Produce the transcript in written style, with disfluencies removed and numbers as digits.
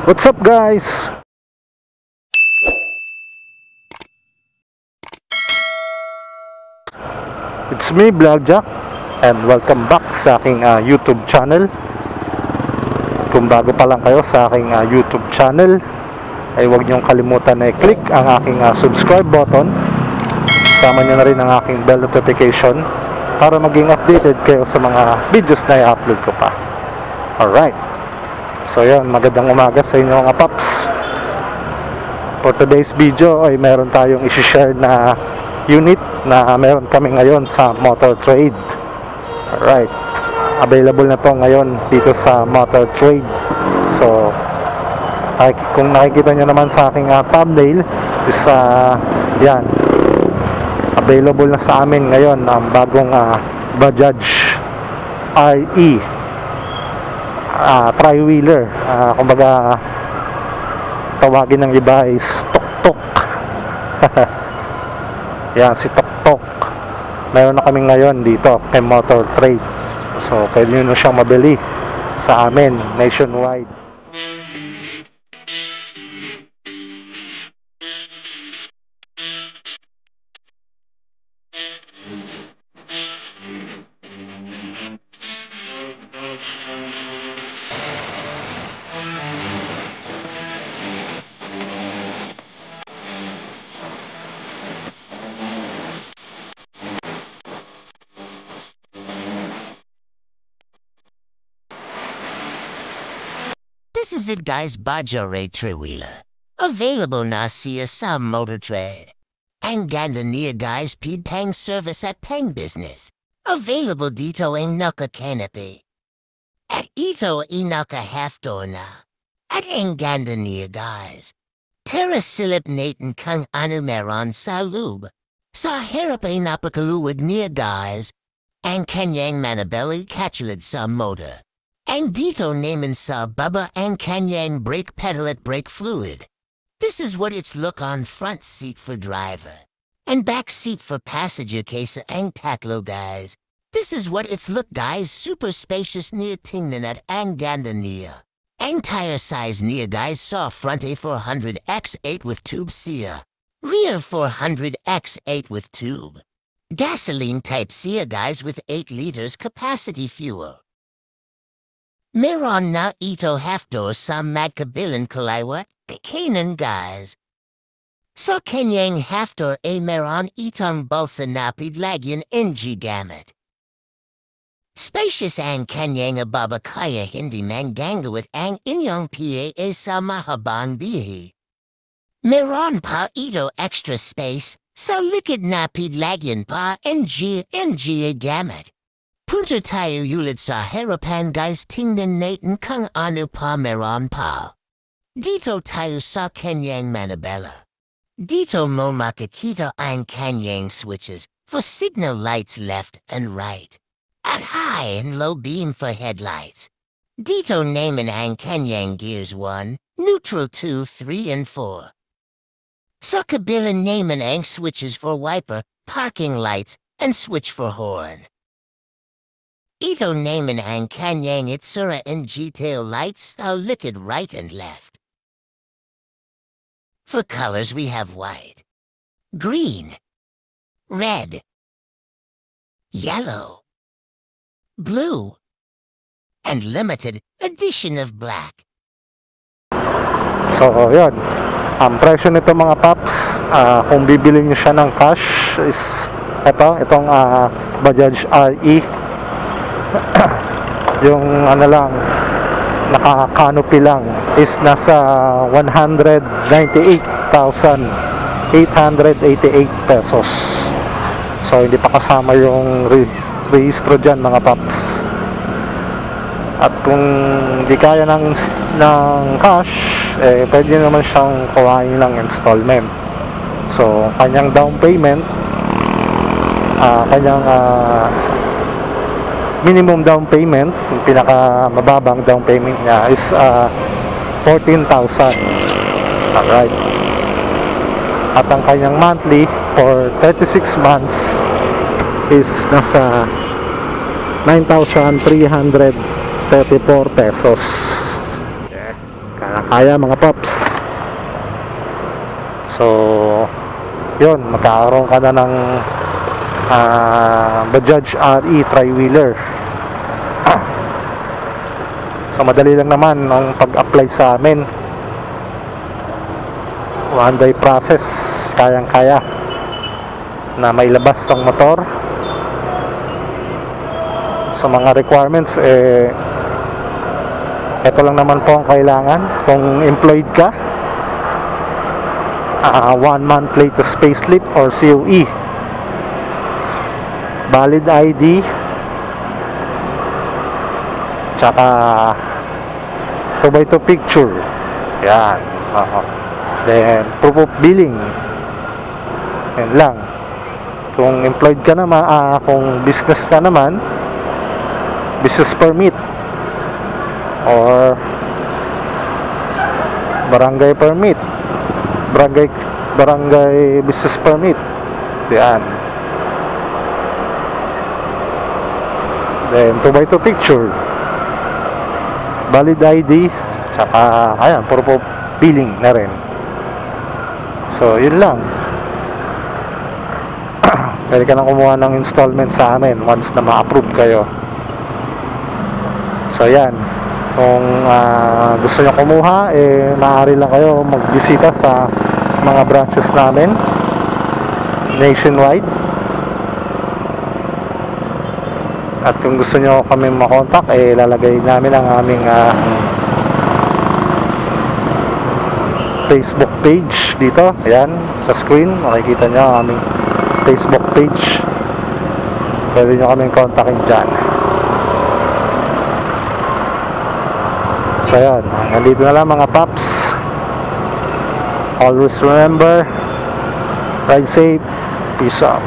What's up guys? It's me, Vlogjack, and welcome back sa aking YouTube channel. Kung bago pa lang kayo sa aking YouTube channel, ay huwag niyong kalimutan na i-click ang aking subscribe button. Sama niyo na rin ang aking bell notification para maging updated kayo sa mga videos na i-upload ko pa. Alright, so yun, magandang umaga sa inyo mga paps. For today's video ay meron tayong isi-share na unit na meron kami ngayon sa Motor Trade. Alright, available na to ngayon dito sa Motor Trade. So kung nakikita nyo naman sa aking thumbnail is yan, available na sa amin ngayon ang bagong Bajaj RE tri-wheeler. Kumbaga tawagin ng iba is tuk-tuk. Yan, si tuk-tuk. Meron na kami ngayon dito kay Motor Trade. So pwede nyo na siyang mabili sa amin nationwide. This is it guys, Bajaj tri-wheeler. Available na siya sa Motor Trade. Ang ganda niya guys, pang service at pang business. Available dito ang naka-canopy. At ito ay naka-half door na. At ang ganda niya guys. Silip natin kung ano meron sa loob. Sa harap ay napakaluwag niya guys. Ang kanyang manabeli katulad sa motor. And dito naman sa baba ang kanyang brake pedal at brake fluid. This is what it's look on front seat for driver. And back seat for passenger kaysa ang tatlo guys. This is what it's look guys, super spacious niya tingnan at ang ganda niya. Ang tire size niya guys sa front ay 400x8 with tube siya. Rear 400x8 with tube. Gasoline type siya guys with 8 liters capacity fuel. Meron na ito half-door sa magkabilang kaliwa kanan guys. Sa kanyang half-door ay meron itong bulsa na pidlagyan NG gamit. Spacious ang kanyang baba kaya hindi manggangawit ang inyong PA sa mahabang bihi. Meron pa ito extra space sa likod na pidlagyan pa NG gamit. Punta tayo ulit sa harapan guys, tingnan natin kung ano pa meron pa. Dito tayo sa kanyang manabela. Dito mo makikita ang kanyang switches for signal lights left and right. At high and low beam for headlights. Dito naman ang kanyang gears 1, neutral 2, 3 and 4. Sa kabila naman ang switches for wiper, parking lights, and switch for horn. Ito naman ang kanyang itsura and tail lights sa likod right and left. For colors we have white, green, red, yellow, blue, and limited edition of black. So yun, ang presyo nito mga paps, kung bibili nyo siya ng cash is itong Bajaj RE. Yung ano lang, naka-canopy lang is nasa 198,888 pesos. So hindi pa kasama yung rehistro dyan mga paps. At kung di kaya ng cash, pwede naman siyang kuhain ng installment. So kanyang down payment, kanyang minimum down payment, yung pinaka mababang down payment niya is 14,000. Alright. At ang kanyang monthly for 36 months is nasa 9,334 pesos. Ayan mga paps. So yun, magkakaroon ka na ng Bajaj RE tri-wheeler. So madali lang naman ang pag-apply sa amin. One day process, kayang-kaya na mailabas ang motor. Sa mga requirements, ito lang naman po ang kailangan. Kung employed ka, 1 month latest payslip or COE, valid ID, tsaka 2x2 picture. Yan. Then proof of billing. Yan lang. Kung employed ka naman, kung business ka naman, business permit or barangay permit, barangay business permit. Yan. Then 2x2 picture, valid ID, tsaka ayan, proof of billing na rin. So yun lang. Pwede ka na kumuha ng installment sa amin once na ma-approve kayo. So yan, kung gusto nyo kumuha, maaari lang kayo magbisita sa mga branches namin nationwide. At kung gusto nyo kami makontak, lalagay namin ang aming Facebook page dito. Ayan, sa screen makikita nyo ang aming Facebook page. Pwede nyo kaming kontakin dyan. So yan, nandito na lang mga paps. Always remember, ride safe, peace out.